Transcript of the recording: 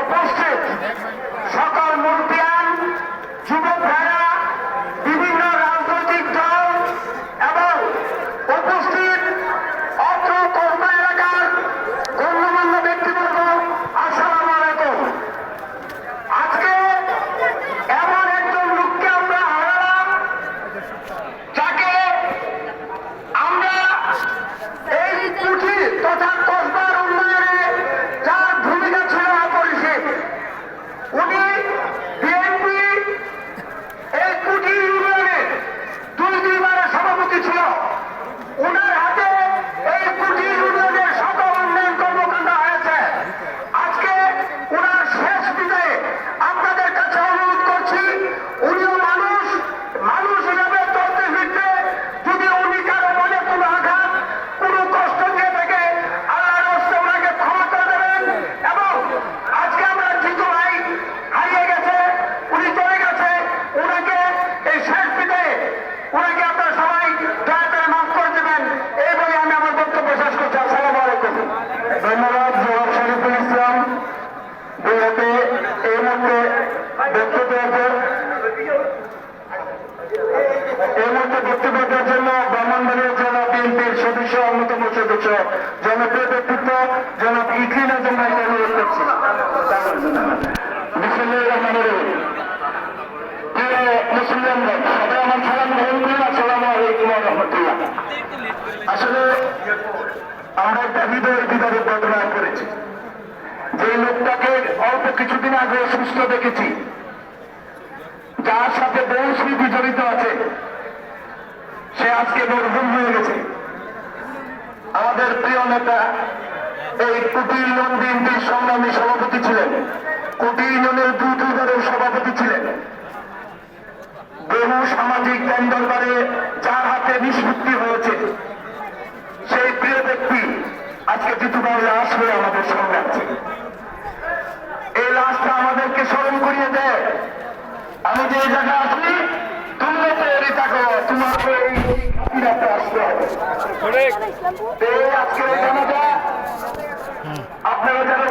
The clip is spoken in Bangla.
উপস্থিত সকল মুরব্বিয়ান, যুবক ভাইরা, বিভিন্ন রাজনৈতিক দল এবং উপস্থিত অত্র কসবা এলাকার গণ্যমান্য ব্যক্তিবর্গ, আসসালামু আলাইকুম। আজকে এমন একজন লোককে আমরা হারালাম যাকে আমরা এই কুঠি তথা কসবার উন্নয়নে যার ভূমিকা ছিল অপরিসীম। উনি বিএনপি এই কুঠি ইউনিয়নে দুইবারের সভাপতি ছিল। উনার হাতে এই কুঠি ইউনিয়নের সকল উন্নয়ন কর্মকাণ্ড হয়েছে। আজকে উনার শেষ বিদায়ে আপনাদের কাছে অনুরোধ করছি, উনিও মানুষ হিসাবে চলতে ফিরতে যদি উনি কারো মনে কোনো আঘাত কোনো কষ্ট দিয়ে থাকে, আল্লাহর রাস্তায় ওনাকে ক্ষমা করে দেবেন। এবং আজকে আমরা জিতু ভাই হারিয়ে গেছে, উনি চলে গেছে, ওনাকে এই শেষ বিদায়ে ওনাকে আপনারা সবাই দয়া করে মাফ করে দেবেন, এই বলে আমি আমার বক্তব্য শেষ করছি। আসসালামু আলাইকুম। ধন্যবাদ জনাব শরীফুল ইসলাম। এই মুহূর্তে বক্তব্য দেওয়ার জন্য ব্রাহ্মণবাড়িয়া জেলা বিএনপির সদস্য, অন্যতম সদস্য, জনপ্রিয় ব্যক্তিত্ব জনাব ইকরিম আজম ভাইকে অনুরোধ করছি। বিসমিল্লাহির রহমানির রহিম। প্রিয় মুসলিম ভাই, সবাই আমার সালাম গ্রহণ করুন। আসসালামু আলাইকুম ওয়া রাহমাতুল্লাহ। আসলে আমরা একটা হৃদয়ের বিদারের ঘটনা করেছি। যে লোকটাকে অল্প কিছুদিন আগে সুস্থ দেখেছি, যার সাথে বহু স্মৃতি জড়িত আছে, সে আজকে মরহুম হয়ে গেছে। আমাদের প্রিয় নেতা এই কুটি ইউনিয়ন বিএনপির সংগ্রামী সভাপতি ছিলেন, কুটি ইউনিয়নের দুইবারের সভাপতি ছিলেন। বহু সামাজিক দান দরবারে যার হাতে নিষ্পত্তি হয়েছে, সেই প্রিয় ব্যক্তি আজকে জিতুবার লাশ হয়ে আমাদের সঙ্গে আছে। এই লাশটা আমাদেরকে স্মরণ করিয়ে দেয়, আমি যে জায়গায় আছি তুমিও তৈরি থাকো, তোমাকে এই আসতে হবে। আজকে জানা যায়